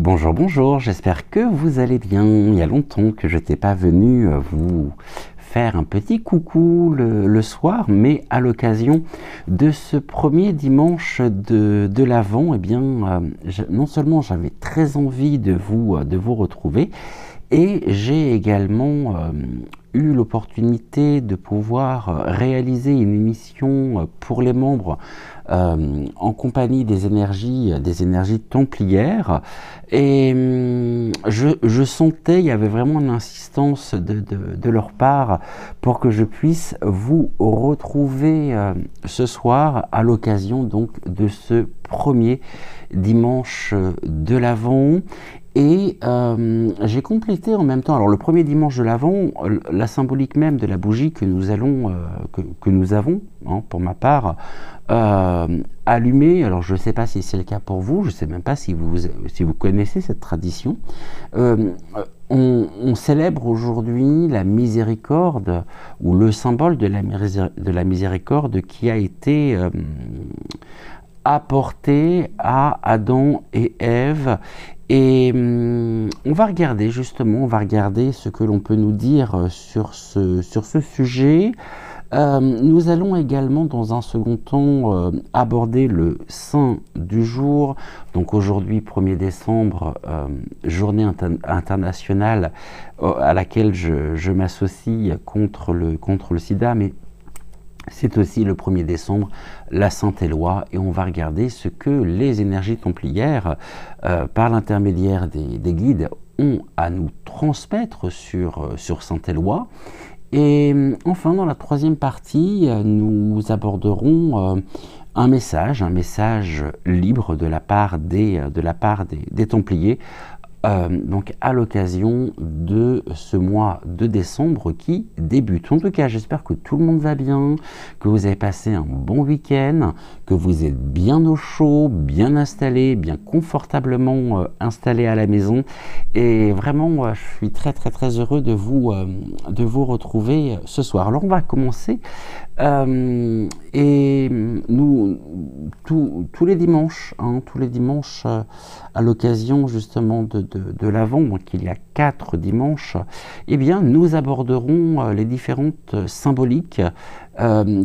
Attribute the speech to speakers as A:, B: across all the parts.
A: Bonjour, bonjour, j'espère que vous allez bien. Il y a longtemps que je n'étais pas venu vous faire un petit coucou le soir, mais à l'occasion de ce premier dimanche de l'Avent, eh bien, non seulement j'avais très envie de vous retrouver, et j'ai également eu l'opportunité de pouvoir réaliser une émission pour les membres en compagnie des énergies templières. Et je sentais, il y avait vraiment une insistance de leur part pour que je puisse vous retrouver ce soir à l'occasion donc de ce premier dimanche de l'Avent. Et j'ai complété en même temps, alors le premier dimanche de l'Avent, la symbolique même de la bougie que nous avons, hein, pour ma part, allumée. Alors je ne sais pas si c'est le cas pour vous, je ne sais même pas si vous connaissez cette tradition. On célèbre aujourd'hui la miséricorde, ou le symbole de la miséricorde qui a été apporté à Adam et Ève. Et on va regarder ce que l'on peut nous dire sur ce sujet. Nous allons également dans un second temps aborder le saint du jour. Donc aujourd'hui, 1er décembre, journée internationale à laquelle je m'associe contre le sida, mais c'est aussi le 1er décembre, la Sainte Éloi, et on va regarder ce que les énergies templières, par l'intermédiaire des guides, ont à nous transmettre sur Sainte Éloi. Et enfin, dans la troisième partie, nous aborderons un message libre de la part des Templiers, donc à l'occasion de ce mois de décembre qui débute. En tout cas, j'espère que tout le monde va bien, que vous avez passé un bon week-end, que vous êtes bien au chaud, bien installé, bien confortablement installé à la maison. Et vraiment, je suis très très très heureux de vous retrouver ce soir. Alors on va commencer. Et nous, tous les dimanches, à l'occasion justement de l'Avent, donc il y a 4 dimanches, eh bien nous aborderons les différentes symboliques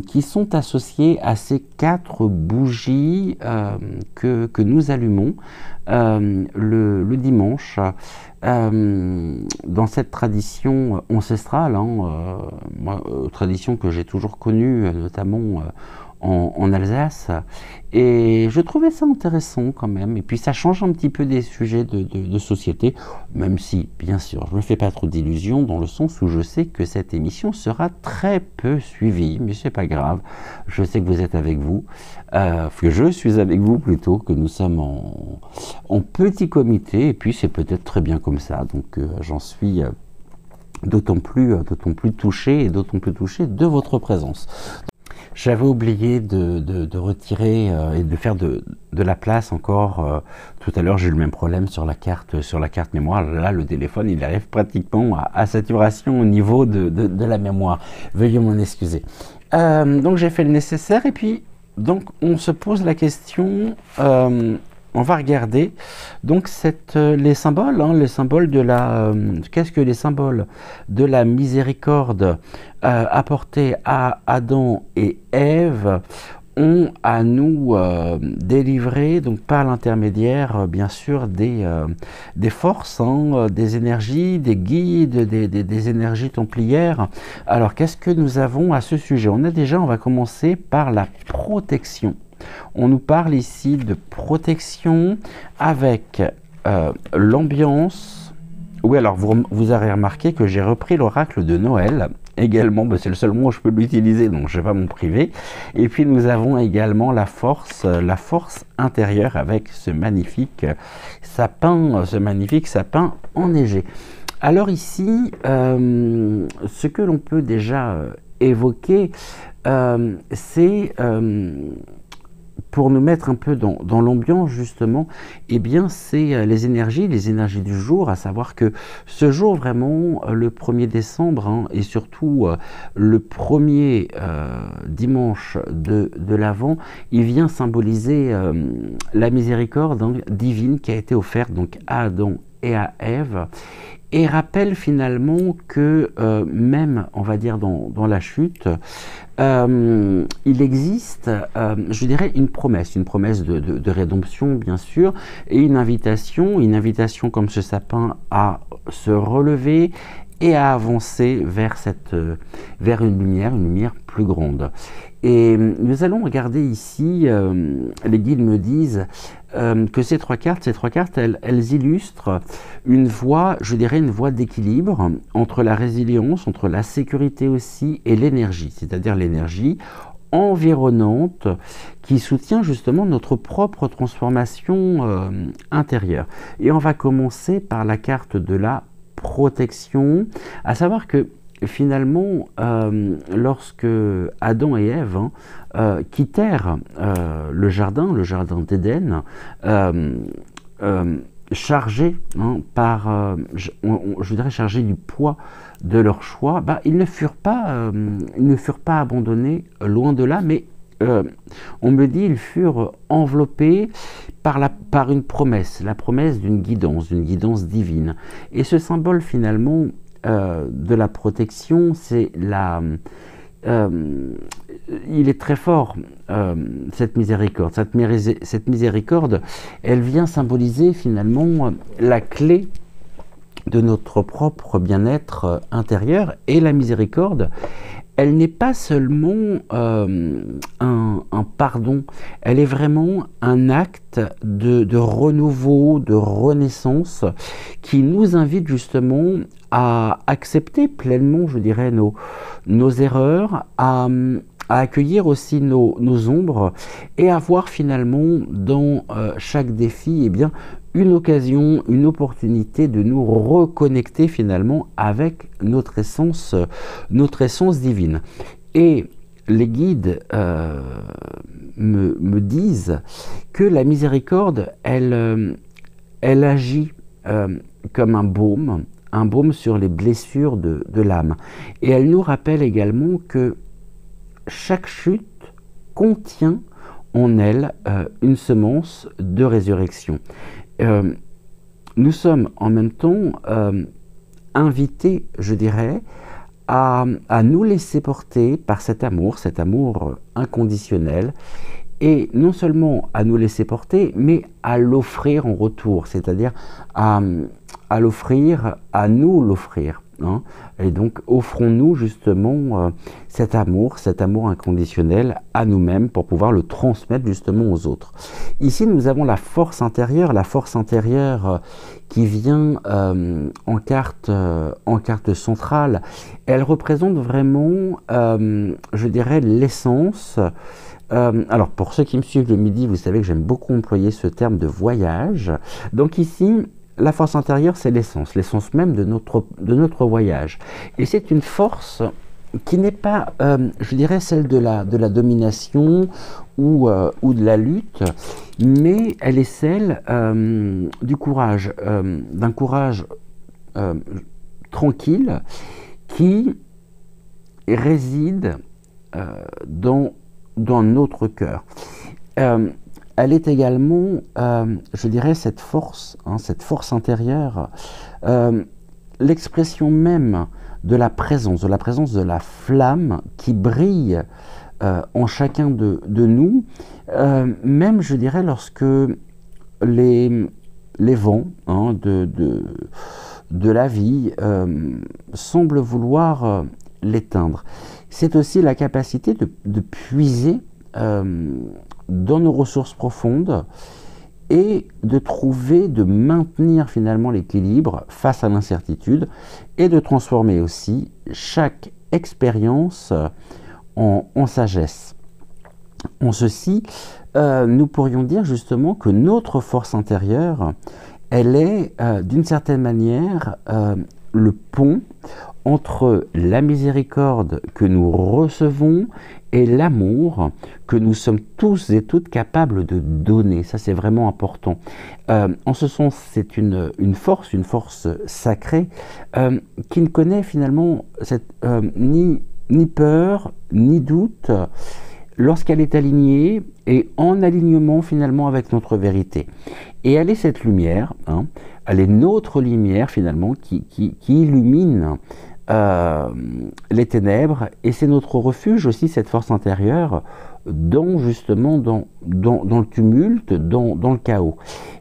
A: qui sont associées à ces 4 bougies que nous allumons le dimanche. Dans cette tradition ancestrale, tradition que j'ai toujours connue, notamment en Alsace, et je trouvais ça intéressant quand même, et puis ça change un petit peu des sujets de société, même si, bien sûr, je ne me fais pas trop d'illusions, dans le sens où je sais que cette émission sera très peu suivie, mais c'est pas grave, je sais que vous êtes avec vous, que je suis avec vous plutôt, que nous sommes en petit comité, et puis c'est peut-être très bien comme ça, donc j'en suis d'autant plus touché, et d'autant plus touché de votre présence. J'avais oublié de retirer et de faire de la place encore. Tout à l'heure, j'ai eu le même problème sur la carte mémoire. Là, le téléphone, il arrive pratiquement à saturation au niveau de la mémoire. Veuillez m'en excuser. Donc, j'ai fait le nécessaire. Et puis, donc, on se pose la question... on va regarder donc les symboles de la qu'est-ce que les symboles de la miséricorde apportés à Adam et Ève ont à nous délivrer, donc par l'intermédiaire bien sûr des forces, des énergies, des guides, des énergies templières. Alors qu'est-ce que nous avons à ce sujet? On va commencer par la protection. On nous parle ici de protection avec l'ambiance. Oui, alors vous avez remarqué que j'ai repris l'oracle de Noël également. C'est le seul mot où je peux l'utiliser, donc je ne vais pas m'en priver. Et puis nous avons également la force intérieure avec ce magnifique sapin enneigé. Alors ici, ce que l'on peut déjà évoquer, c'est pour nous mettre un peu dans l'ambiance justement, eh bien c'est les énergies du jour, à savoir que ce jour vraiment, le 1er décembre, hein, et surtout le premier dimanche de l'Avent, il vient symboliser la miséricorde, hein, divine qui a été offerte donc à Adam et à Ève, et rappelle finalement que même, on va dire, dans la chute, il existe, je dirais, une promesse de rédemption, bien sûr, et une invitation comme ce sapin à se relever et à avancer vers une lumière plus grande. Et nous allons regarder ici, les guides me disent que ces trois cartes, elles illustrent une voie, je dirais une voie d'équilibre entre la résilience, entre la sécurité aussi et l'énergie, c'est-à-dire l'énergie environnante qui soutient justement notre propre transformation intérieure. Et on va commencer par la carte de la protection, à savoir que finalement, lorsque Adam et Ève quittèrent le jardin d'Éden, chargés je dirais chargés du poids de leur choix, ils ne furent pas abandonnés, loin de là, mais on me dit ils furent enveloppés par une promesse, la promesse d'une guidance divine. Et ce symbole finalement de la protection, c'est il est très fort, cette miséricorde. Cette miséricorde, elle vient symboliser finalement la clé de notre propre bien-être intérieur. Et la miséricorde, elle n'est pas seulement un pardon, elle est vraiment un acte de renouveau, de renaissance, qui nous invite justement à accepter pleinement, je dirais, nos erreurs, à accueillir aussi nos ombres, et à voir finalement dans chaque défi, eh bien, une occasion, une opportunité de nous reconnecter finalement avec notre essence divine. Et les guides me disent que la miséricorde, elle agit comme un baume sur les blessures de l'âme. Et elle nous rappelle également que chaque chute contient en elle une semence de résurrection. Nous sommes en même temps invités, je dirais, à nous laisser porter par cet amour inconditionnel, et non seulement à nous laisser porter, mais à l'offrir en retour, c'est-à-dire à l'offrir, à nous l'offrir. Hein. Et donc, offrons-nous justement cet amour inconditionnel à nous-mêmes pour pouvoir le transmettre justement aux autres. Ici, nous avons la force intérieure qui vient en carte centrale. Elle représente vraiment, je dirais, l'essence. Alors, pour ceux qui me suivent le midi, vous savez que j'aime beaucoup employer ce terme de voyage. Donc ici, la force intérieure, c'est l'essence même de notre voyage. Et c'est une force qui n'est pas, je dirais, celle de la domination ou de la lutte, mais elle est celle du courage, d'un courage tranquille qui réside dans notre cœur. Elle est également, je dirais, cette force intérieure, l'expression même de la présence de la flamme qui brille en chacun de nous, même, je dirais, lorsque les vents de la vie semblent vouloir l'éteindre. C'est aussi la capacité de puiser dans nos ressources profondes et de maintenir finalement l'équilibre face à l'incertitude, et de transformer aussi chaque expérience en sagesse. En ceci, nous pourrions dire justement que notre force intérieure, elle est d'une certaine manière le pont entre la miséricorde que nous recevons et l'amour que nous sommes tous et toutes capables de donner. Ça, c'est vraiment important. En ce sens, c'est une force sacrée qui ne connaît finalement ni peur, ni doute, lorsqu'elle est alignée et en alignement finalement avec notre vérité. Et elle est cette lumière, hein, elle est notre lumière finalement qui illumine les ténèbres, et c'est notre refuge aussi, cette force intérieure, justement dans le tumulte, dans le chaos.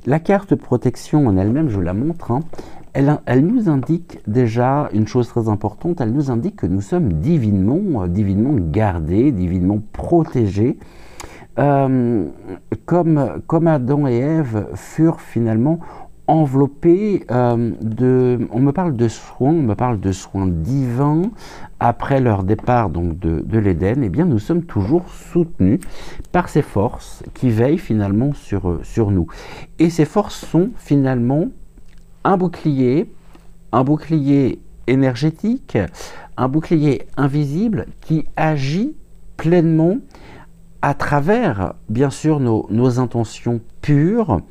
A: La carte protection en elle-même, je vous la montre, hein, elle nous indique déjà une chose très importante, elle nous indique que nous sommes divinement gardés, divinement protégés, comme Adam et Ève furent finalement enveloppés on me parle de soins divins après leur départ donc de l'Éden. Eh bien, nous sommes toujours soutenus par ces forces qui veillent finalement sur nous. Et ces forces sont finalement un bouclier énergétique, un bouclier invisible qui agit pleinement à travers, bien sûr, nos intentions pures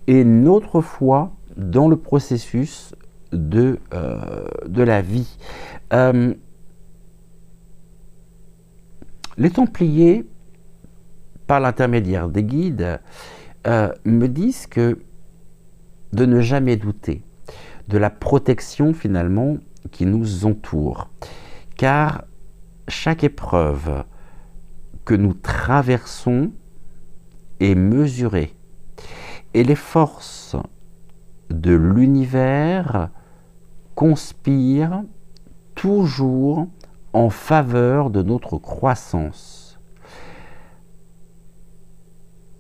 A: et notre foi dans le processus de la vie. Les Templiers, par l'intermédiaire des guides, me disent que de ne jamais douter de la protection finalement qui nous entoure, car chaque épreuve que nous traversons est mesurée, et les forces de l'univers conspirent toujours en faveur de notre croissance.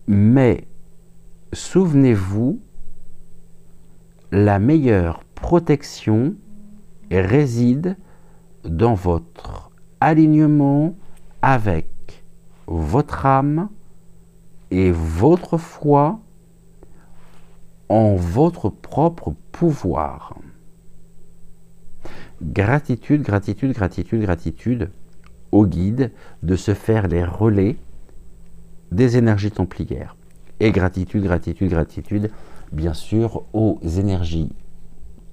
A: Mais souvenez-vous, la meilleure protection réside dans votre alignement avec votre âme et votre foi en votre propre pouvoir. Gratitude, gratitude, gratitude, gratitude aux guides de se faire les relais des énergies templières. Et gratitude, gratitude, gratitude, bien sûr, aux énergies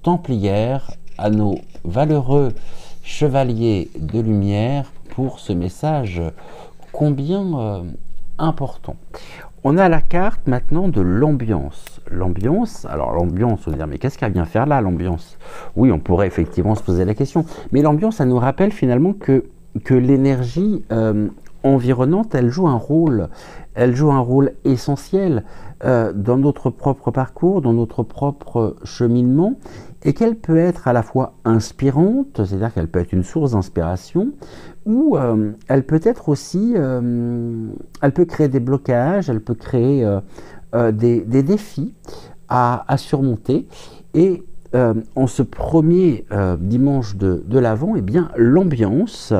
A: templières, à nos valeureux chevaliers de lumière pour ce message combien important. On a la carte maintenant de l'ambiance. L'ambiance, on va dire, mais qu'est-ce qu'elle vient faire là, l'ambiance? Oui, on pourrait effectivement se poser la question. Mais l'ambiance, ça nous rappelle finalement que l'énergie environnante, elle joue un rôle essentiel dans notre propre parcours, dans notre propre cheminement, et qu'elle peut être à la fois inspirante, c'est-à-dire qu'elle peut être une source d'inspiration, ou elle peut être aussi, elle peut créer des blocages, elle peut créer des défis à surmonter. Et en ce premier dimanche de l'Avent, eh bien, l'ambiance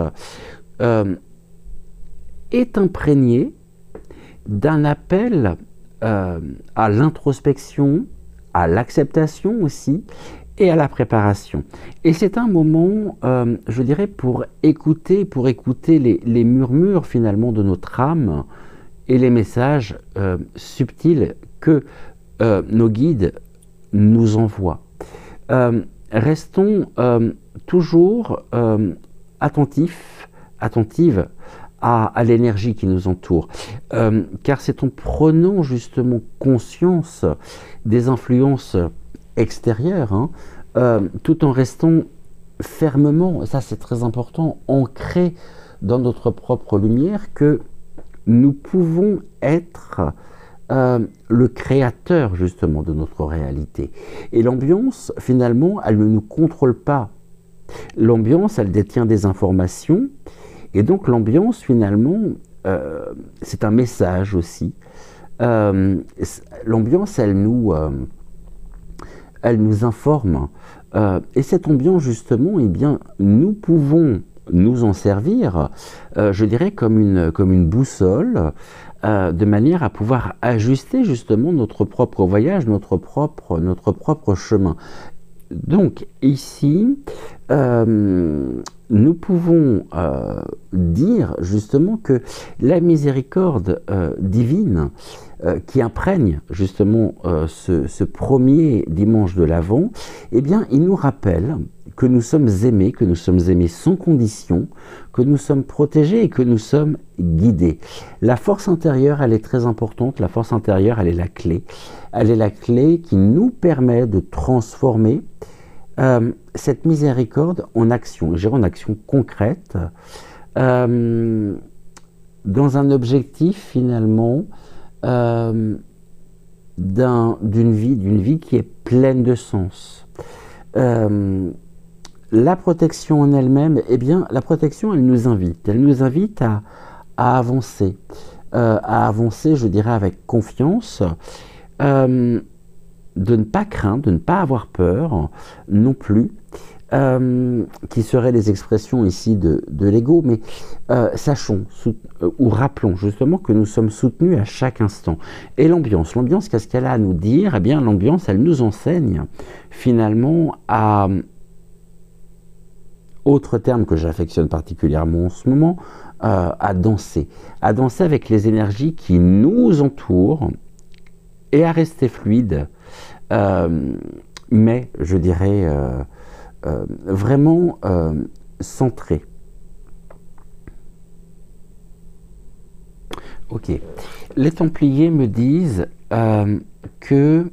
A: est imprégnée d'un appel à l'introspection, à l'acceptation aussi, et à la préparation. Et c'est un moment, je dirais, pour écouter les murmures finalement de notre âme et les messages subtils que nos guides nous envoient. Restons toujours attentives à l'énergie qui nous entoure, car c'est en prenant justement conscience des influences extérieures, tout en restant fermement, ça c'est très important, ancré dans notre propre lumière, que nous pouvons être le créateur justement de notre réalité. Et l'ambiance, finalement, elle ne nous contrôle pas. L'ambiance, elle détient des informations, et donc l'ambiance, finalement, c'est un message aussi. L'ambiance, elle nous informe. Et cette ambiance, justement, eh bien, nous pouvons nous en servir, je dirais, comme une boussole, de manière à pouvoir ajuster justement notre propre voyage, notre propre chemin. Donc ici, nous pouvons dire justement que la miséricorde divine qui imprègne justement ce premier dimanche de l'Avent, eh bien, il nous rappelle que nous sommes aimés sans condition, que nous sommes protégés et que nous sommes guidés. La force intérieure, elle est très importante. La force intérieure, elle est la clé. Elle est la clé qui nous permet de transformer cette miséricorde en action, en action concrète, dans un objectif finalement d'une vie qui est pleine de sens. La protection en elle-même, eh bien, la protection, elle nous invite à avancer, je dirais, avec confiance, de ne pas craindre, de ne pas avoir peur non plus, qui seraient les expressions ici de l'ego, mais sachons ou rappelons justement que nous sommes soutenus à chaque instant. Et l'ambiance, qu'est-ce qu'elle a à nous dire? Eh bien, l'ambiance, elle nous enseigne finalement à, autre terme que j'affectionne particulièrement en ce moment, à danser avec les énergies qui nous entourent et à rester fluide, mais je dirais vraiment centré. Ok. Les Templiers me disent que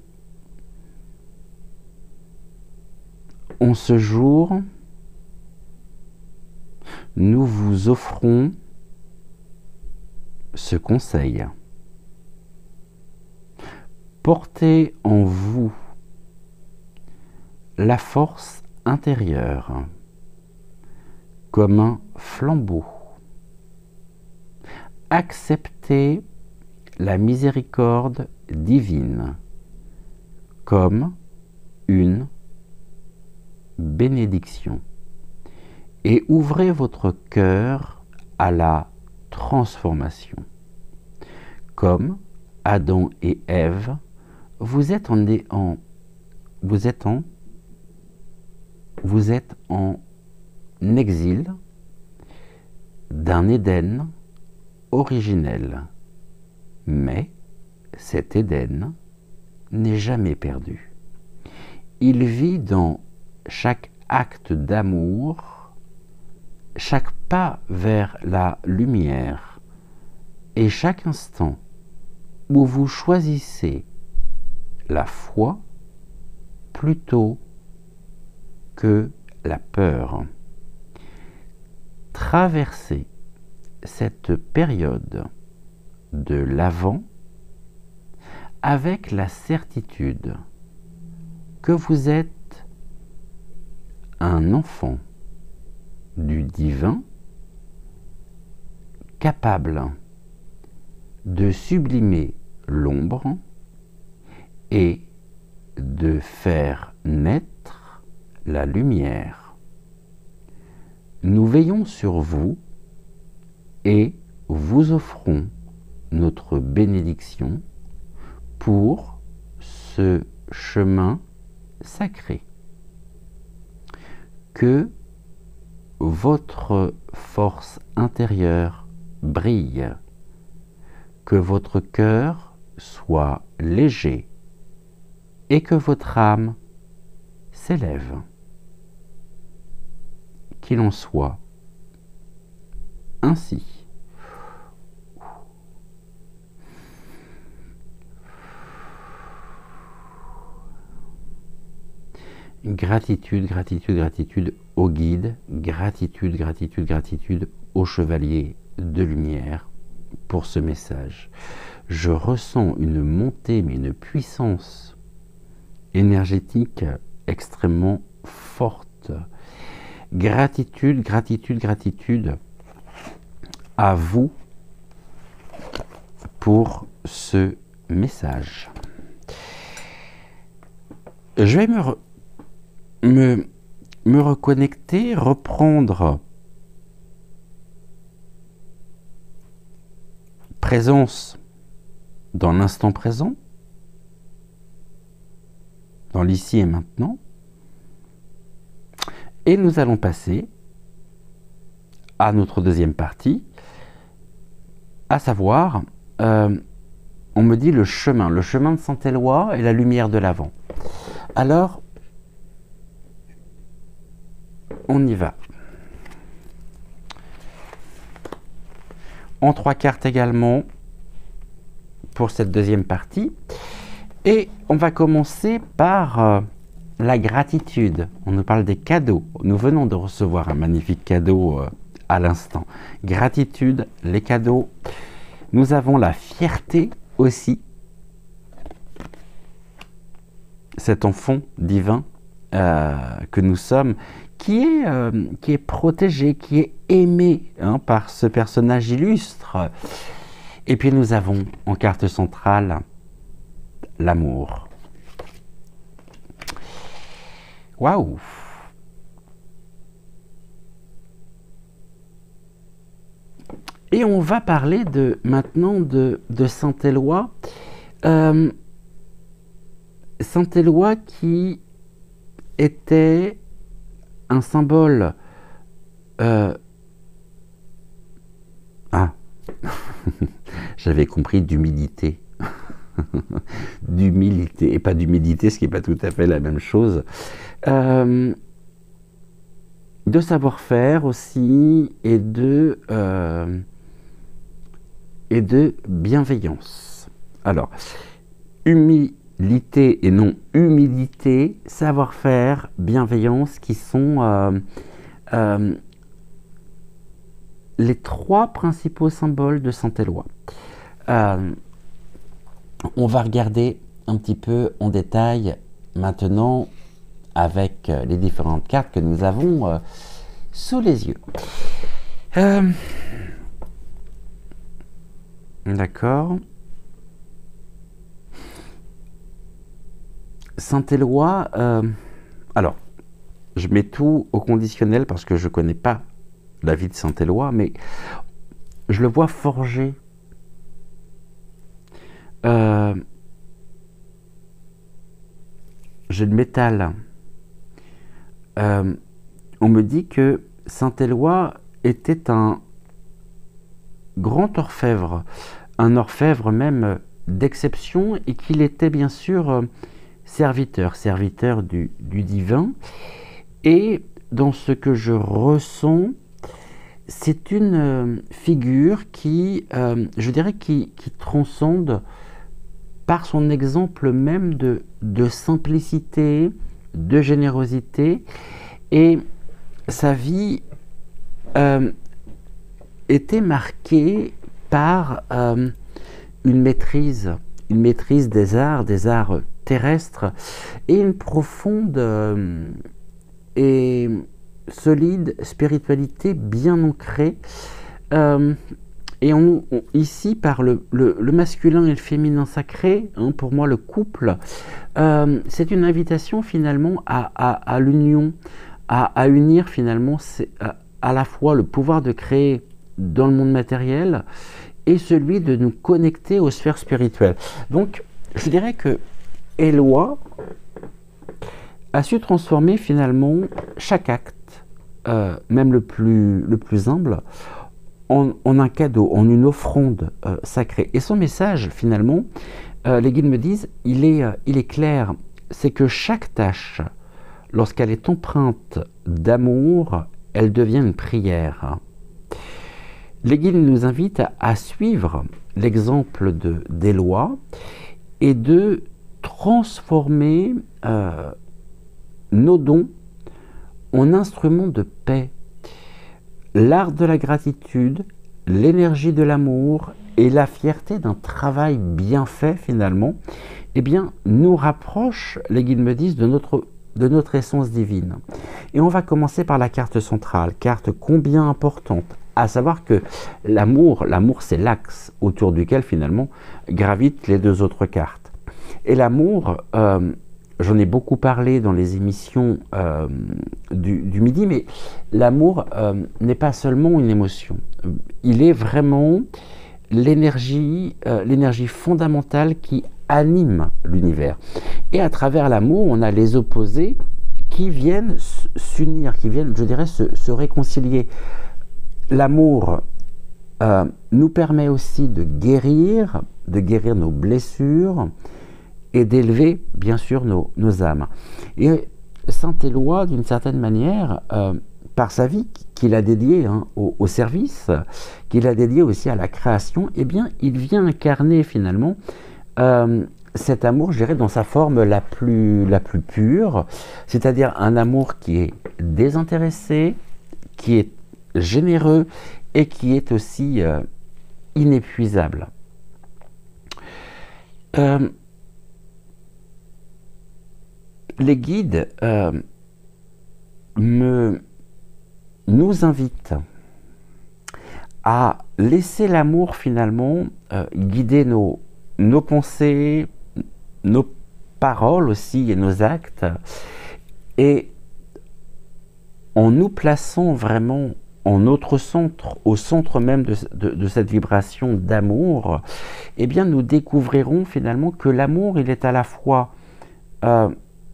A: en ce jour, nous vous offrons ce conseil. Portez en vous la force intérieure comme un flambeau. Acceptez la miséricorde divine comme une bénédiction et ouvrez votre cœur à la transformation. Comme Adam et Ève, vous êtes en exil d'un Éden originel. Mais cet Éden n'est jamais perdu. Il vit dans chaque acte d'amour, chaque pas vers la lumière et chaque instant où vous choisissez la foi plutôt que la peur. Traversez cette période de l'Avent avec la certitude que vous êtes un enfant du divin capable de sublimer l'ombre et de faire naître la lumière. Nous veillons sur vous et vous offrons notre bénédiction pour ce chemin sacré. Que votre force intérieure brille, que votre cœur soit léger et que votre âme s'élève. Qu'il en soit ainsi. Gratitude, gratitude, gratitude au guide, gratitude, gratitude, gratitude au chevalier de lumière pour ce message. Je ressens une montée, mais une puissance énergétique extrêmement forte. Gratitude, gratitude, gratitude à vous pour ce message. Je vais me reconnecter, reprendre présence dans l'instant présent, dans l'ici et maintenant, Et nous allons passer à notre deuxième partie, à savoir, on me dit le chemin de Saint-Éloi et la lumière de l'Avent. Alors, on y va. En 3 cartes également pour cette deuxième partie. Et on va commencer par la gratitude. On nous parle des cadeaux. Nous venons de recevoir un magnifique cadeau à l'instant. Gratitude, les cadeaux. Nous avons la fierté aussi. Cet enfant divin que nous sommes, qui est protégé, qui est aimé par ce personnage illustre. Et puis nous avons en carte centrale l'amour. Waouh! Et on va parler maintenant de Saint-Éloi. Saint-Éloi qui était un symbole... J'avais compris d'humilité. D'humilité, et pas d'humilité, ce qui n'est pas tout à fait la même chose. De savoir-faire aussi, et de bienveillance. Alors, humilité et non humilité, savoir-faire, bienveillance, qui sont les 3 principaux symboles de Saint-Éloi. On va regarder un petit peu en détail maintenant avec les différentes cartes que nous avons sous les yeux. D'accord. Saint-Éloi, alors, je mets tout au conditionnel parce que je ne connais pas la vie de Saint-Éloi, mais je le vois forger. J'ai le métal. On me dit que Saint-Éloi était un grand orfèvre, un orfèvre même d'exception, et qu'il était bien sûr serviteur du divin. Et dans ce que je ressens, c'est une figure qui, je dirais, qui transcende par son exemple même de simplicité, de générosité, et sa vie était marquée par une maîtrise des arts terrestres, et une profonde et solide spiritualité bien ancrée. Et ici, par le masculin et le féminin sacré, pour moi le couple, c'est une invitation finalement à l'union, à unir finalement à la fois le pouvoir de créer dans le monde matériel et celui de nous connecter aux sphères spirituelles. Donc, je dirais que Éloi a su transformer finalement chaque acte, même le plus humble, en un cadeau, en une offrande sacrée. Et son message, finalement, les guides me disent, il est clair, c'est que chaque tâche, lorsqu'elle est empreinte d'amour, elle devient une prière. Les guides nous invitent à suivre l'exemple d'Éloi et de transformer nos dons en instruments de paix. L'art de la gratitude, l'énergie de l'amour et la fierté d'un travail bien fait finalement, eh bien, nous rapprochent, les guides me disent, de notre essence divine. Et on va commencer par la carte centrale, carte combien importante, à savoir que l'amour c'est l'axe autour duquel finalement gravitent les 2 autres cartes. Et l'amour, j'en ai beaucoup parlé dans les émissions du midi, mais l'amour n'est pas seulement une émotion. Il est vraiment l'énergie fondamentale qui anime l'univers. Et à travers l'amour, on a les opposés qui viennent s'unir, qui viennent, je dirais, se réconcilier. L'amour nous permet aussi de guérir nos blessures et d'élever, bien sûr, nos âmes. Et saint Éloi, d'une certaine manière, par sa vie qu'il a dédiée au service, qu'il a dédiée aussi à la création, eh bien, il vient incarner finalement cet amour, je dirais, dans sa forme la plus pure, c'est-à-dire un amour qui est désintéressé, qui est généreux et qui est aussi inépuisable. Les guides nous invitent à laisser l'amour finalement guider nos pensées, nos paroles aussi et nos actes, et en nous plaçant vraiment en notre centre, au centre même de cette vibration d'amour, eh bien nous découvrirons finalement que l'amour, il est à la fois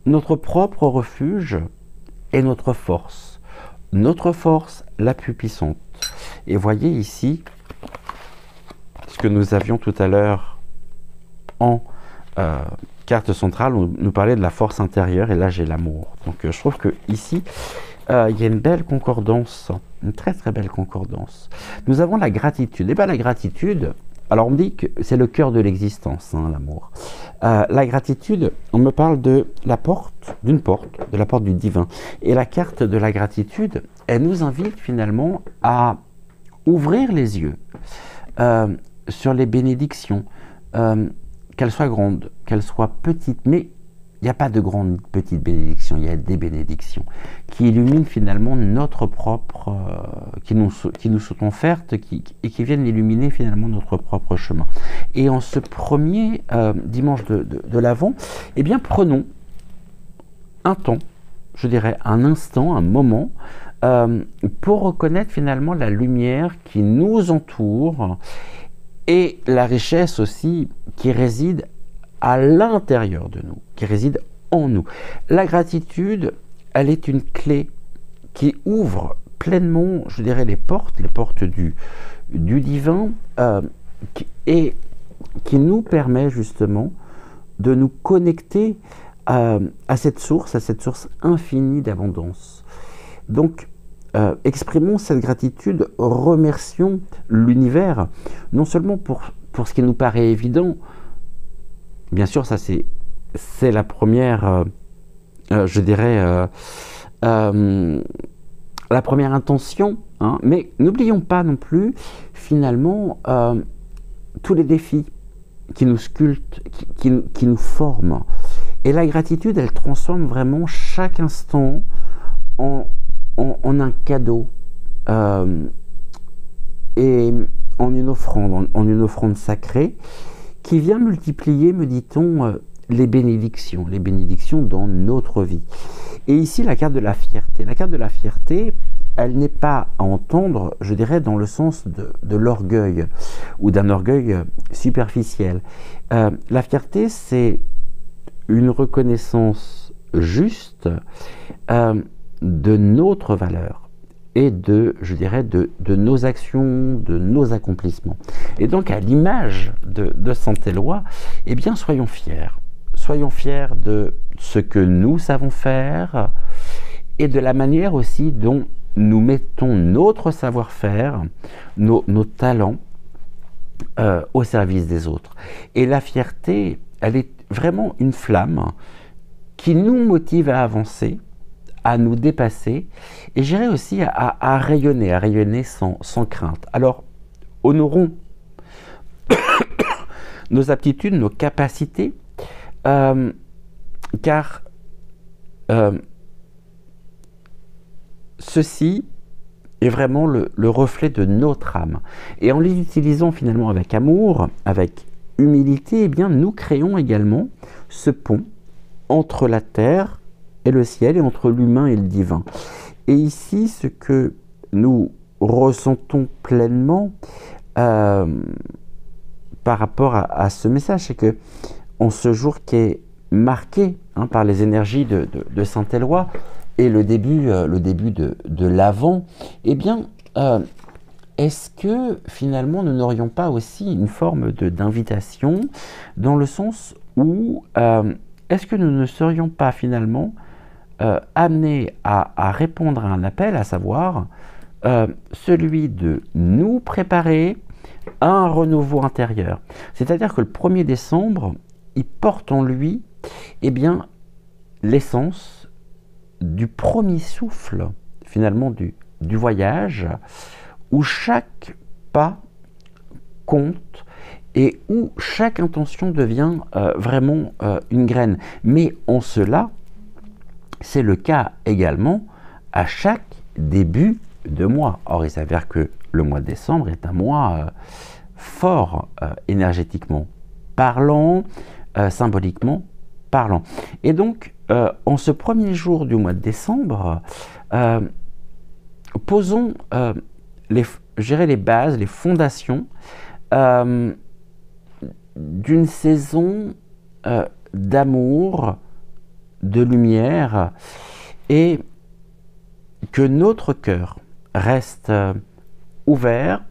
A: notre propre refuge et notre force la plus puissante. Et voyez ici ce que nous avions tout à l'heure en carte centrale, on nous parlait de la force intérieure, et là j'ai l'amour. Donc je trouve que ici il y a une belle concordance, une très très belle concordance. Nous avons la gratitude. Et bien la gratitude, alors on me dit que c'est le cœur de l'existence, l'amour. La gratitude, on me parle de la porte, de la porte du divin. Et la carte de la gratitude, elle nous invite finalement à ouvrir les yeux sur les bénédictions, qu'elles soient grandes, qu'elles soient petites, mais il n'y a pas de grandes petites bénédictions, il y a des bénédictions qui illuminent finalement notre propre, qui nous sont offertes et qui viennent illuminer finalement notre propre chemin. Et en ce premier dimanche de l'Avent, eh bien prenons un temps, je dirais un instant, un moment, pour reconnaître finalement la lumière qui nous entoure et la richesse aussi qui réside à l'intérieur de nous, qui réside en nous. La gratitude, elle est une clé qui ouvre pleinement, je dirais, les portes du divin, et qui nous permet justement de nous connecter à cette source infinie d'abondance. Donc, exprimons cette gratitude, remercions l'univers, non seulement pour ce qui nous paraît évident. Bien sûr, ça c'est la première, je dirais, la première intention, mais n'oublions pas non plus, finalement, tous les défis qui nous sculptent, qui nous forment. Et la gratitude, elle transforme vraiment chaque instant en un cadeau et en une offrande sacrée qui vient multiplier, me dit-on, les bénédictions dans notre vie. Et ici, la carte de la fierté. La carte de la fierté, elle n'est pas à entendre, je dirais, dans le sens de l'orgueil ou d'un orgueil superficiel. La fierté, c'est une reconnaissance juste de notre valeur et je dirais, de nos actions, de nos accomplissements. Et donc, à l'image de saint Éloi, eh bien, soyons fiers. Soyons fiers de ce que nous savons faire et de la manière aussi dont nous mettons notre savoir-faire, nos talents au service des autres. Et la fierté, elle est vraiment une flamme qui nous motive à avancer, à nous dépasser, et j'irais aussi à rayonner sans crainte. Alors, honorons nos aptitudes, nos capacités, car ceci est vraiment le reflet de notre âme. Et en les utilisant finalement avec amour, avec humilité, eh bien, nous créons également ce pont entre la terre et le ciel, et entre l'humain et le divin. Et ici, ce que nous ressentons pleinement par rapport à ce message, c'est que en ce jour qui est marqué par les énergies de Saint-Éloi et le début de l'Avent, eh bien, est-ce que finalement nous n'aurions pas aussi une forme d'invitation dans le sens où est-ce que nous ne serions pas finalement amenés à répondre à un appel, à savoir celui de nous préparer à un renouveau intérieur. C'est-à-dire que le 1er décembre, il porte en lui eh bien, l'essence du premier souffle finalement du voyage, où chaque pas compte et où chaque intention devient vraiment une graine. Mais en cela, c'est le cas également à chaque début de mois. Or, il s'avère que le mois de décembre est un mois fort énergétiquement parlant, symboliquement parlant. Et donc, en ce premier jour du mois de décembre, posons les bases, les fondations d'une saison d'amour, de lumière, et que notre cœur reste ouvert,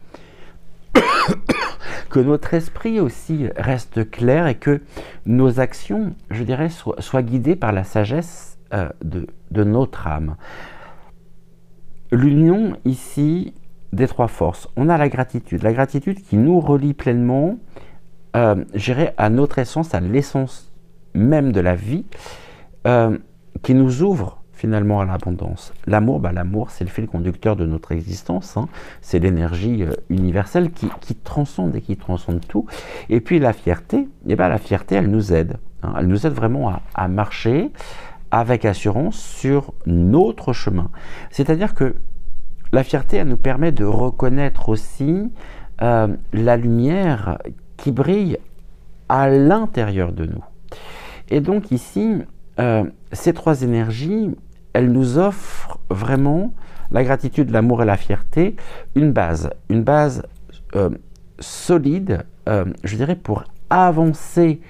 A: que notre esprit aussi reste clair et que nos actions, je dirais, soient guidées par la sagesse de notre âme. L'union ici des trois forces. On a la gratitude qui nous relie pleinement, je dirais, à notre essence, à l'essence même de la vie, qui nous ouvre finalement à l'abondance. L'amour, l'amour, c'est le fil conducteur de notre existence, c'est l'énergie universelle qui transcende et qui transcende tout. Et puis la fierté, la fierté, elle nous aide. Elle nous aide vraiment à marcher avec assurance sur notre chemin. C'est-à-dire que la fierté, elle nous permet de reconnaître aussi la lumière qui brille à l'intérieur de nous. Et donc ici, ces trois énergies, elles nous offrent vraiment, la gratitude, l'amour et la fierté, une base solide, je dirais, pour avancer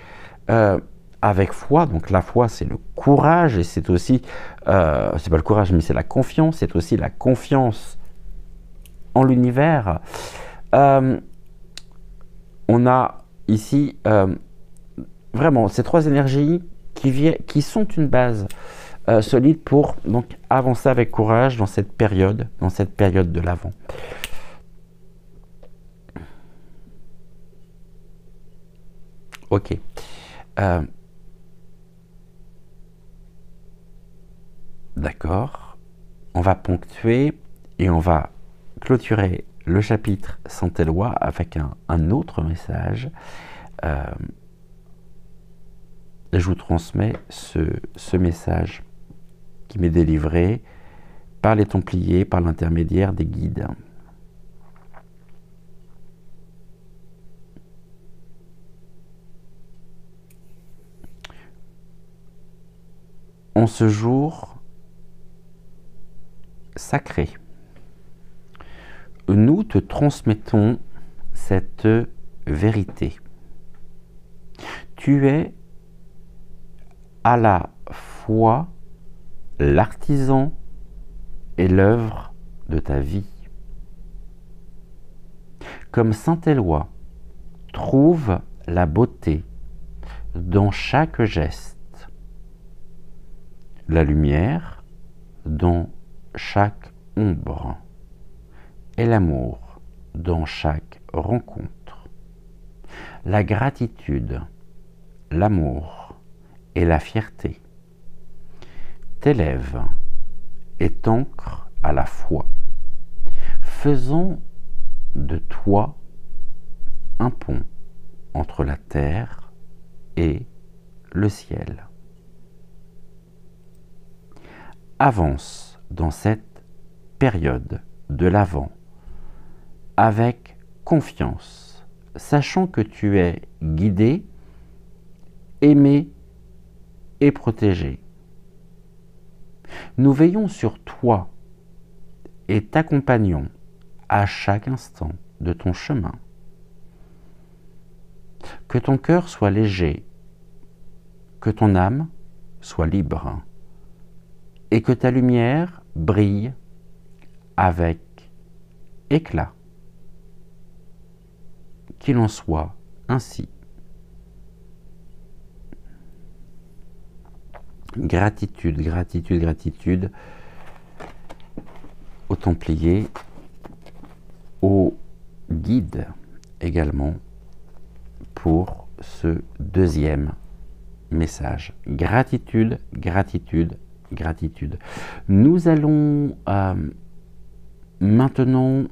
A: avec foi. Donc la foi, c'est le courage, et c'est aussi, c'est pas le courage, mais c'est la confiance, c'est aussi la confiance en l'univers. On a ici vraiment ces trois énergies qui sont une base solide pour donc avancer avec courage dans cette période de l'Avent. Ok. D'accord. On va ponctuer et on va clôturer le chapitre Saint-Éloi avec un autre message. Je vous transmets ce message qui m'est délivré par les Templiers, par l'intermédiaire des guides. En ce jour sacré, nous te transmettons cette vérité. Tu es à la fois l'artisan et l'œuvre de ta vie. Comme Saint-Éloi trouve la beauté dans chaque geste, la lumière dans chaque ombre et l'amour dans chaque rencontre, la gratitude, l'amour et la fierté t'élèvent et t'ancrent à la fois, faisant de toi un pont entre la terre et le ciel. Avance dans cette période de l'Avent avec confiance, sachant que tu es guidé, aimé et protégé. Nous veillons sur toi et t'accompagnons à chaque instant de ton chemin. Que ton cœur soit léger, que ton âme soit libre et que ta lumière brille avec éclat. Qu'il en soit ainsi. Gratitude, gratitude, gratitude aux Templiers, aux guides également pour ce deuxième message. Gratitude, gratitude, gratitude. Nous allons maintenant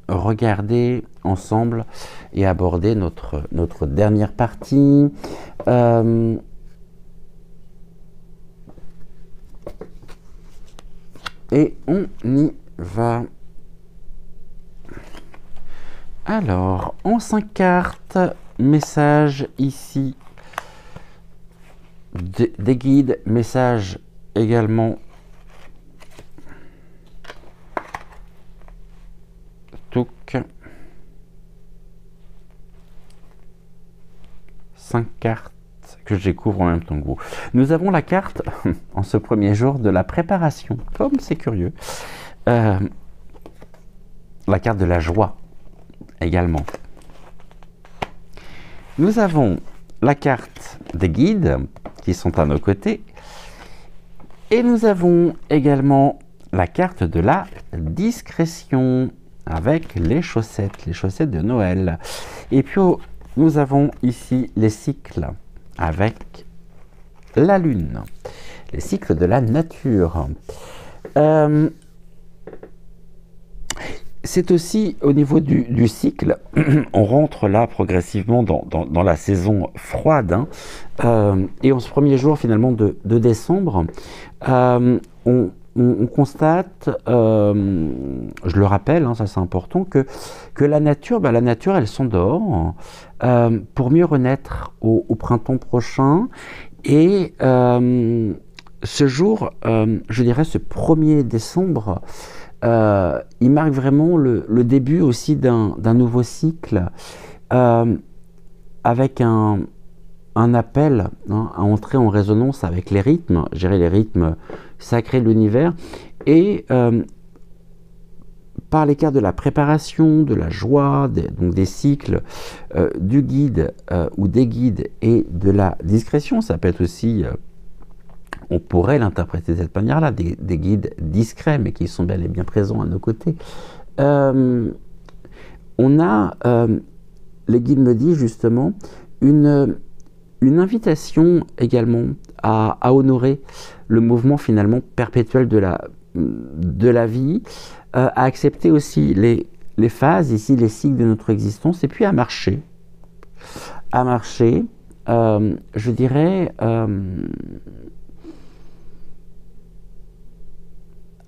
A: regarder ensemble et aborder notre dernière partie. Et on y va. Alors, en 5 cartes, message ici des guides, message également Touk. 5 cartes que je découvre en même temps que vous. Nous avons la carte, en ce premier jour, de la préparation, comme c'est curieux. La carte de la joie, également. Nous avons la carte des guides, qui sont à nos côtés. Et nous avons également la carte de la discrétion, avec les chaussettes de Noël. Et puis, nous avons ici les cycles, avec la lune, les cycles de la nature. C'est aussi au niveau du cycle, on rentre là progressivement dans la saison froide, et en ce premier jour finalement de décembre, on constate, je le rappelle, ça c'est important, que la nature elle s'endort pour mieux renaître au printemps prochain. Et ce jour, je dirais ce 1er décembre, il marque vraiment le début aussi d'un nouveau cycle, avec un appel à entrer en résonance avec les rythmes, gérer les rythmes sacrés de l'univers, et par les cartes de la préparation, de la joie, donc des cycles du guide ou des guides et de la discrétion. Ça peut être aussi, on pourrait l'interpréter de cette manière-là, des guides discrets, mais qui sont bel et bien présents à nos côtés. On a, les guides me disent justement, une invitation également à honorer le mouvement finalement perpétuel de la vie, à accepter aussi les phases, ici les cycles de notre existence, et puis à marcher, je dirais,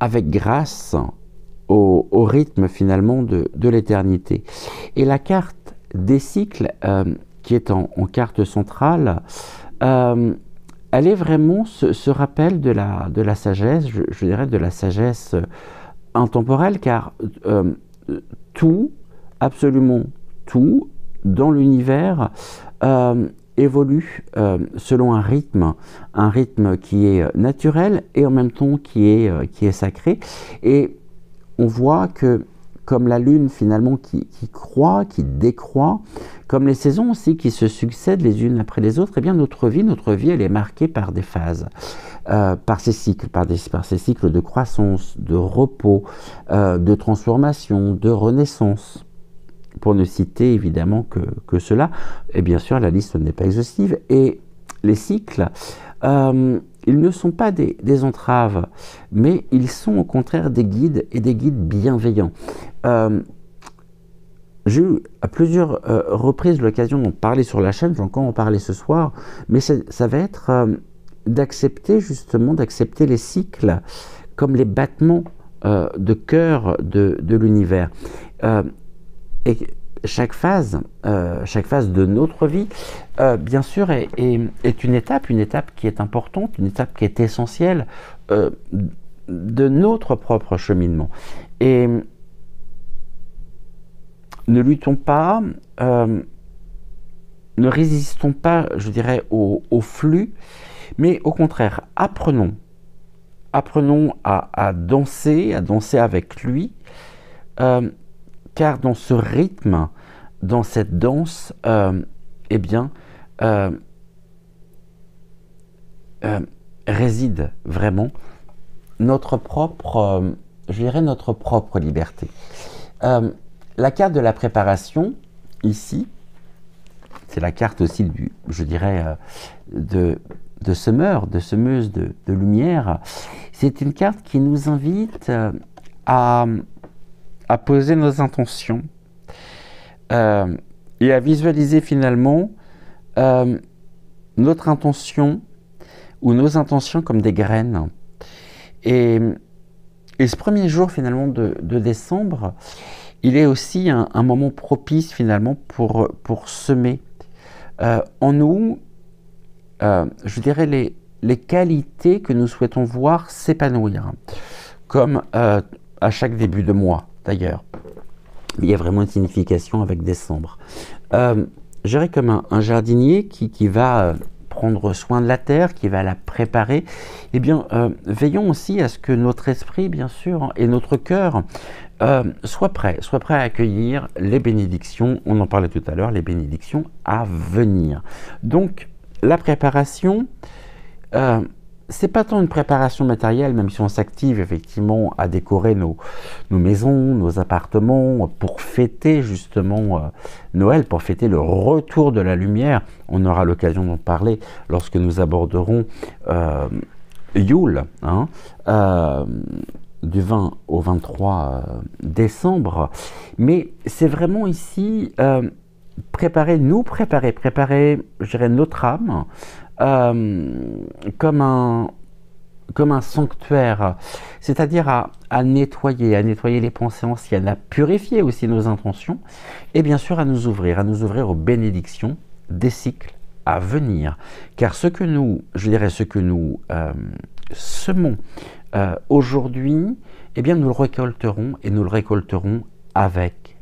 A: avec grâce au rythme finalement de l'éternité. Et la carte des cycles, qui est en carte centrale, elle est vraiment ce rappel de la sagesse, je dirais de la sagesse intemporelle, car tout, absolument tout, dans l'univers évolue selon un rythme qui est naturel et en même temps qui est sacré. Et on voit que, comme la lune finalement qui croît, qui décroît, comme les saisons aussi qui se succèdent les unes après les autres, eh bien notre vie elle est marquée par des phases, par ces cycles, par ces cycles de croissance, de repos, de transformation, de renaissance, pour ne citer évidemment que cela. Et bien sûr, la liste n'est pas exhaustive. Et les cycles, ils ne sont pas des entraves, mais ils sont au contraire des guides, et des guides bienveillants. J'ai eu à plusieurs reprises l'occasion d'en parler sur la chaîne, je vais encore en parler ce soir, mais ça va être d'accepter les cycles comme les battements de cœur de l'univers. Et chaque phase de notre vie, bien sûr, est une étape qui est importante, une étape qui est essentielle de notre propre cheminement. Et ne luttons pas, ne résistons pas, je dirais, au flux, mais au contraire, apprenons à danser avec lui, car dans ce rythme, dans cette danse, eh bien, réside vraiment notre propre, je dirais, notre propre liberté. La carte de la préparation, ici, c'est la carte aussi du, je dirais, de semeur, de semeuse de lumière. C'est une carte qui nous invite à poser nos intentions et à visualiser finalement notre intention ou nos intentions comme des graines. Et ce premier jour finalement de décembre, il est aussi un moment propice finalement pour semer en nous, je dirais, les qualités que nous souhaitons voir s'épanouir, comme à chaque début de mois d'ailleurs. Il y a vraiment une signification avec décembre. Je dirais comme un jardinier qui va prendre soin de la terre, qui va la préparer. Eh bien, veillons aussi à ce que notre esprit, bien sûr, et notre cœur soit prêt à accueillir les bénédictions. On en parlait tout à l'heure, les bénédictions à venir. Donc, la préparation, c'est pas tant une préparation matérielle, même si on s'active effectivement à décorer nos maisons, nos appartements, pour fêter justement Noël, pour fêter le retour de la lumière. On aura l'occasion d'en parler lorsque nous aborderons Yule, du 20 au 23 décembre. Mais c'est vraiment ici préparer, je dirais, notre âme, comme un sanctuaire, c'est-à-dire à nettoyer les pensées anciennes, à purifier aussi nos intentions, et bien sûr à nous ouvrir aux bénédictions des cycles à venir. Car ce que nous semons aujourd'hui, eh bien nous le récolterons, et nous le récolterons avec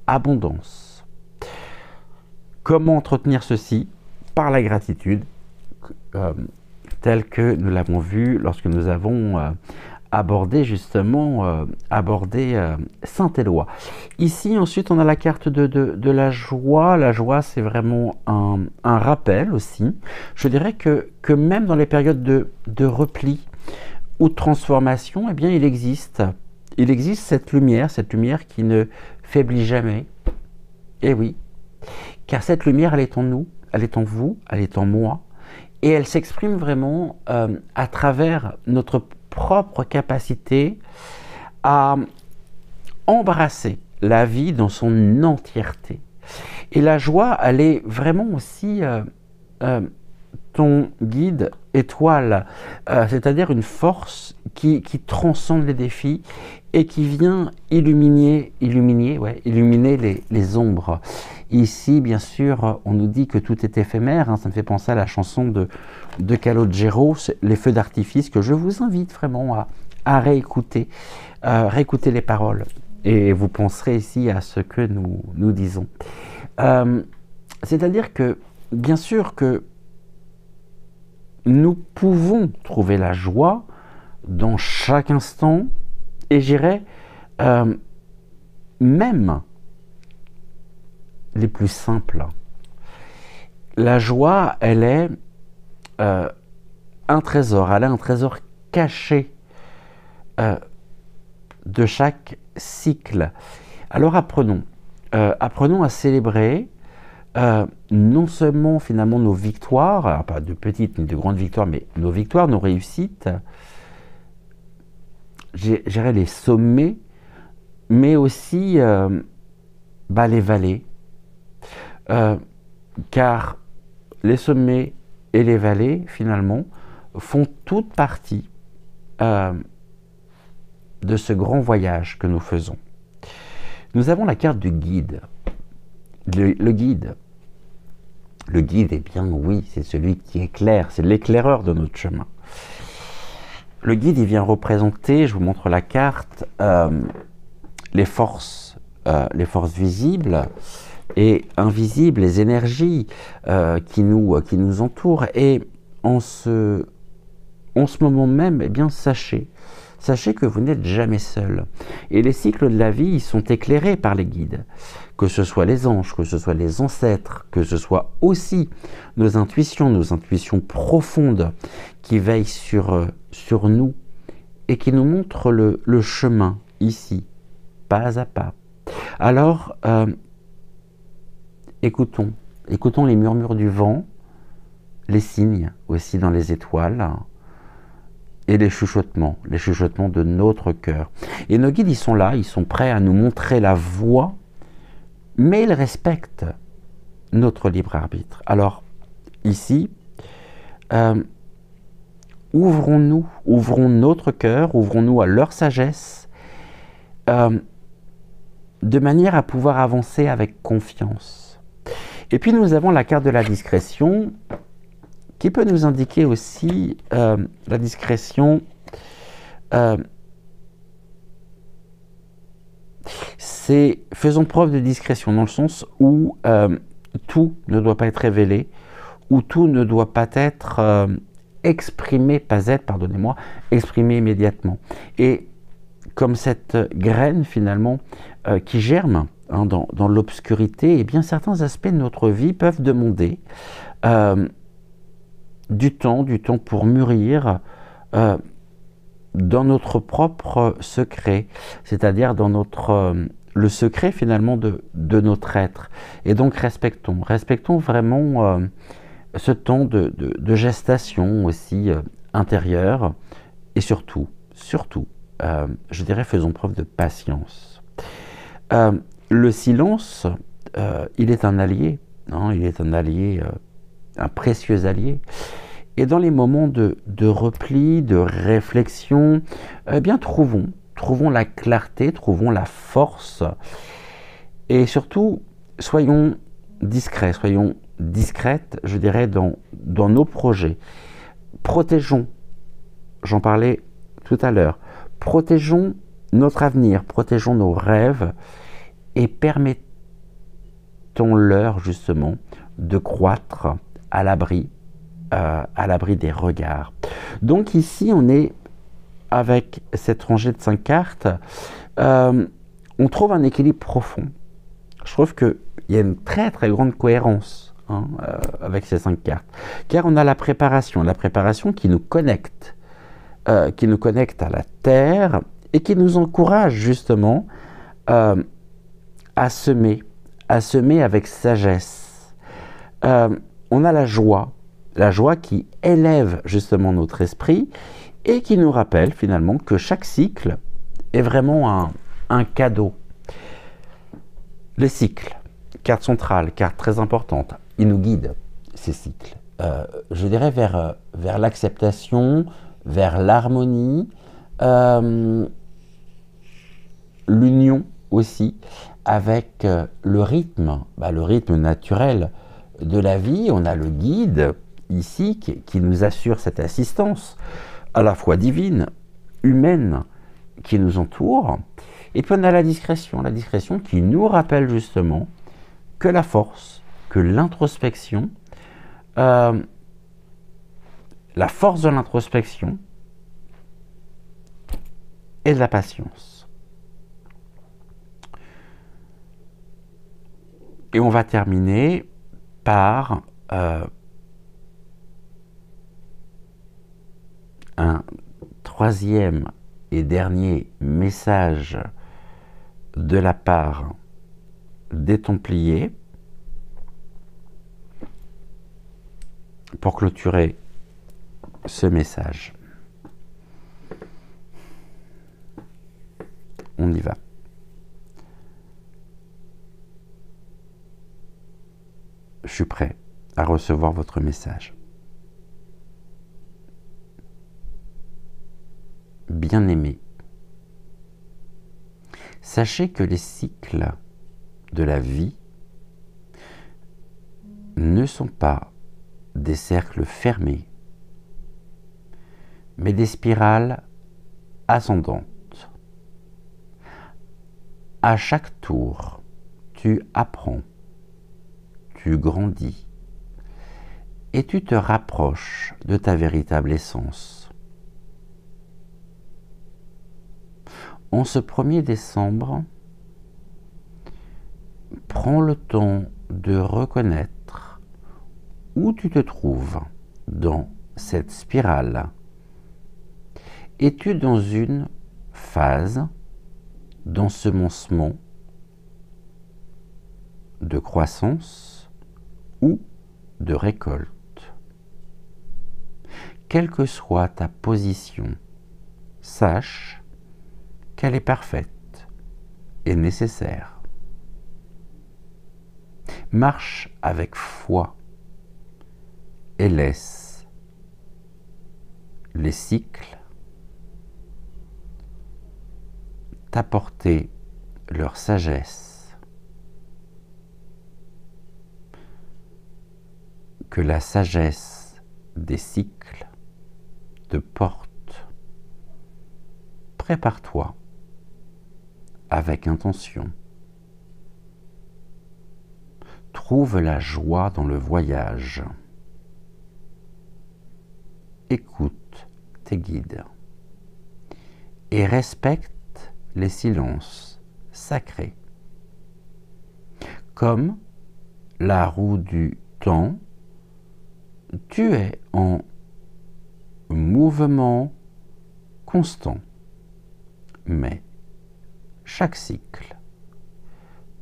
A: abondance. Comment entretenir ceci? Par la gratitude, telle que nous l'avons vu lorsque nous avons abordé justement Saint-Éloi. Ici, ensuite, on a la carte de la joie. La joie, c'est vraiment un rappel aussi. Je dirais que même dans les périodes de repli ou de transformation, eh bien, il existe cette lumière qui ne faiblit jamais. Eh oui, car cette lumière, elle est en nous, elle est en vous, elle est en moi, et elle s'exprime vraiment à travers notre propre capacité à embrasser la vie dans son entièreté. Et la joie, elle est vraiment aussi ton guide étoile, c'est-à-dire une force qui transcende les défis et qui vient illuminer les ombres. Ici, bien sûr, on nous dit que tout est éphémère, ça me fait penser à la chanson de Calogero, les feux d'artifice, que je vous invite vraiment à réécouter, réécouter les paroles, et vous penserez ici à ce que nous disons. C'est-à-dire que, bien sûr que nous pouvons trouver la joie dans chaque instant, et j'irais même les plus simples. La joie, elle est un trésor, elle est un trésor caché de chaque cycle. Alors apprenons à célébrer non seulement finalement nos victoires, alors pas de petites ni de grandes victoires, mais nos victoires, nos réussites, j'irais les sommets, mais aussi les vallées, car les sommets et les vallées, finalement, font toute partie de ce grand voyage que nous faisons. Nous avons la carte du guide. Le guide, eh bien oui, c'est celui qui éclaire, c'est l'éclaireur de notre chemin. Le guide, il vient représenter, je vous montre la carte, les forces visibles, et invisibles, les énergies qui nous entourent. Et en ce moment même, eh bien, sachez que vous n'êtes jamais seul. Et les cycles de la vie, ils sont éclairés par les guides. Que ce soit les anges, que ce soit les ancêtres, que ce soit aussi nos intuitions profondes qui veillent sur nous et qui nous montrent le chemin ici, pas à pas. Alors, écoutons les murmures du vent, les signes aussi dans les étoiles, et les chuchotements de notre cœur. Et nos guides, ils sont là, ils sont prêts à nous montrer la voie, mais ils respectent notre libre arbitre. Alors, ici, ouvrons notre cœur, ouvrons-nous à leur sagesse, de manière à pouvoir avancer avec confiance. Et puis nous avons la carte de la discrétion, qui peut nous indiquer aussi la discrétion. C'est faisons preuve de discrétion dans le sens où tout ne doit pas être révélé, où tout ne doit pas être exprimé immédiatement. Et comme cette graine finalement qui germe dans l'obscurité, eh bien certains aspects de notre vie peuvent demander du temps pour mûrir dans notre propre secret, c'est-à-dire dans le secret finalement de notre être. Et donc respectons vraiment ce temps de gestation aussi intérieure, et surtout, je dirais, faisons preuve de patience. Le silence, il est un allié, il est un allié, un précieux allié. Et dans les moments de repli, de réflexion, eh bien trouvons la clarté, trouvons la force, et surtout soyons discrets, soyons discrètes, je dirais, dans nos projets. Protégeons, j'en parlais tout à l'heure, protégeons notre avenir, protégeons nos rêves, et permettons-leur justement de croître à l'abri des regards. Donc ici, on est avec cette rangée de 5 cartes, on trouve un équilibre profond. Je trouve qu'il y a une très très grande cohérence avec ces 5 cartes, car on a la préparation qui nous connecte à la terre et qui nous encourage justement à semer avec sagesse. On a la joie qui élève justement notre esprit et qui nous rappelle finalement que chaque cycle est vraiment un cadeau. Les cycles, carte centrale, carte très importante, ils nous guident, ces cycles. Je dirais vers l'acceptation, vers l'harmonie, l'union aussi avec le rythme naturel de la vie. On a le guide ici qui nous assure cette assistance à la fois divine, humaine, qui nous entoure. Et puis on a la discrétion qui nous rappelle justement que la force, que l'introspection, la force de l'introspection et de la patience. Et on va terminer par un troisième et dernier message de la part des Templiers pour clôturer ce message. On y va. Je suis prêt à recevoir votre message. Bien-aimés, sachez que les cycles de la vie ne sont pas des cercles fermés, mais des spirales ascendantes. À chaque tour, tu apprends tu grandis et tu te rapproches de ta véritable essence. En ce 1er décembre, prends le temps de reconnaître où tu te trouves dans cette spirale. Es-tu dans une phase d'ensemencement, de croissance ou de récolte? Quelle que soit ta position, sache qu'elle est parfaite et nécessaire. Marche avec foi et laisse les cycles t'apporter leur sagesse. Que la sagesse des cycles te porte. Prépare-toi avec intention. Trouve la joie dans le voyage. Écoute tes guides et respecte les silences sacrés. Comme la roue du temps, tu es en mouvement constant, mais chaque cycle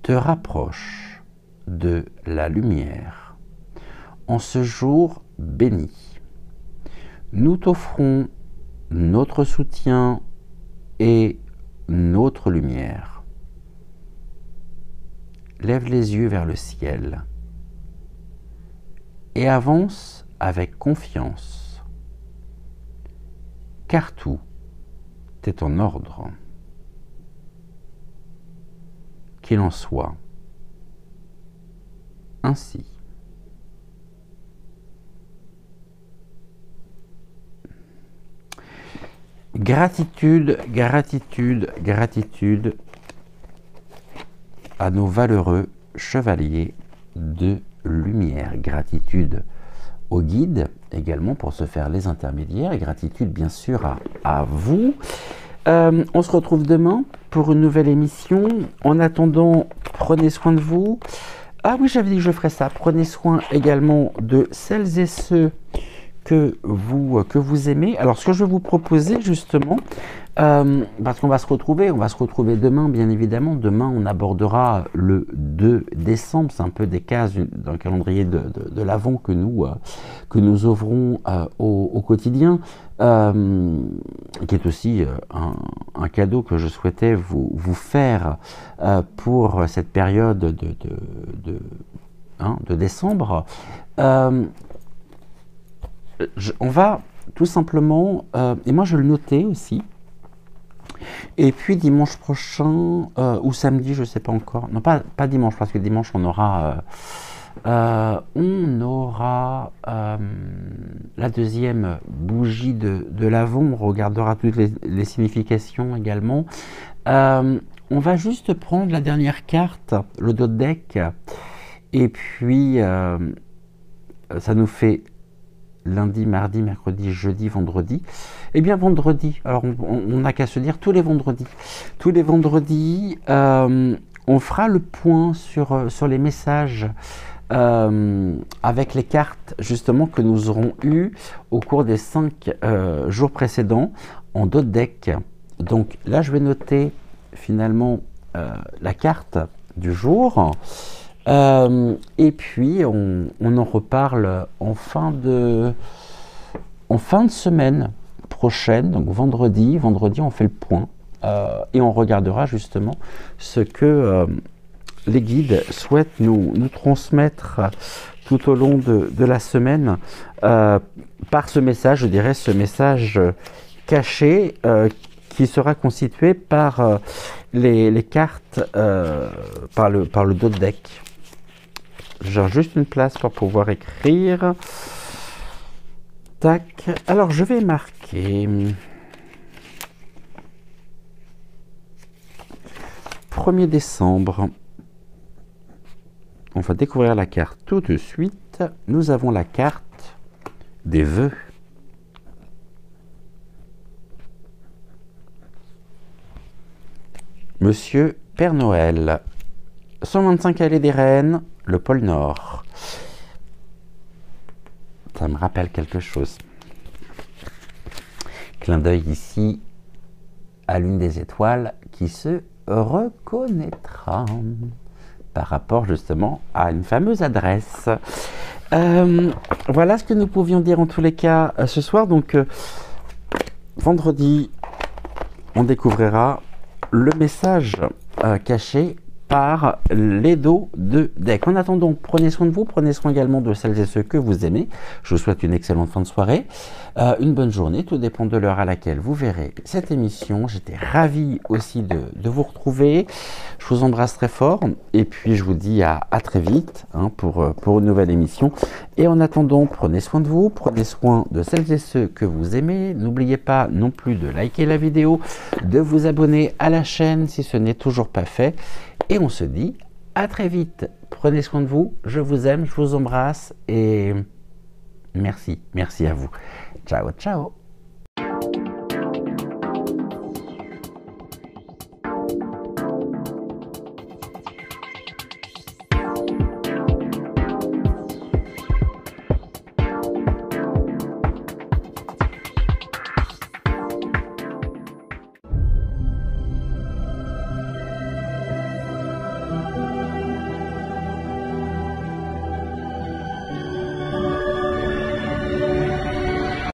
A: te rapproche de la lumière. En ce jour béni, nous t'offrons notre soutien et notre lumière. Lève les yeux vers le ciel et avance avec confiance, car tout est en ordre. Qu'il en soit ainsi. Gratitude, gratitude, gratitude à nos valeureux chevaliers de lumière. Gratitude aux guides également pour se faire les intermédiaires. Et gratitude bien sûr à vous. On se retrouve demain pour une nouvelle émission. En attendant, prenez soin de vous. Ah oui, j'avais dit que je ferais ça. Prenez soin également de celles et ceux que vous aimez. Alors, ce que je vais vous proposer, justement, parce qu'on va se retrouver demain, bien évidemment. Demain, on abordera le 2 décembre. C'est un peu des cases dans le calendrier de l'Avent que nous ouvrons au quotidien, qui est aussi un cadeau que je souhaitais vous faire pour cette période de décembre. On va tout simplement, et moi je le notais aussi, et puis dimanche prochain, ou samedi, je ne sais pas encore, non pas dimanche, parce que dimanche on aura la deuxième bougie de l'Avent, on regardera toutes les significations également. On va juste prendre la dernière carte, le dos de deck, et puis ça nous fait lundi, mardi, mercredi, jeudi, vendredi. Eh bien, vendredi, alors on n'a qu'à se dire tous les vendredis. Tous les vendredis, on fera le point sur les messages avec les cartes, justement, que nous aurons eues au cours des 5 jours précédents en dos de deck. Donc là, je vais noter finalement la carte du jour. Et puis on en reparle en fin de semaine prochaine, donc vendredi on fait le point et on regardera justement ce que les guides souhaitent nous transmettre tout au long de la semaine par ce message, je dirais ce message caché qui sera constitué par les cartes par le dos de deck. J'ai juste une place pour pouvoir écrire. Tac. Alors, je vais marquer 1er décembre. On va découvrir la carte tout de suite. Nous avons la carte des vœux. Monsieur Père Noël, 125 allées des Reines, le pôle Nord. Ça me rappelle quelque chose. Clin d'œil ici à l'une des étoiles qui se reconnaîtra par rapport justement à une fameuse adresse. Voilà ce que nous pouvions dire en tous les cas ce soir. Donc vendredi, on découvrira le message caché par les dos de deck. En attendant, prenez soin de vous, prenez soin également de celles et ceux que vous aimez. Je vous souhaite une excellente fin de soirée, une bonne journée, tout dépend de l'heure à laquelle vous verrez cette émission. J'étais ravi aussi de vous retrouver. Je vous embrasse très fort et puis je vous dis à très vite pour une nouvelle émission. Et en attendant, prenez soin de vous, prenez soin de celles et ceux que vous aimez. N'oubliez pas non plus de liker la vidéo, de vous abonner à la chaîne si ce n'est toujours pas fait. Et on se dit à très vite. Prenez soin de vous, je vous aime, je vous embrasse et merci à vous. Ciao, ciao.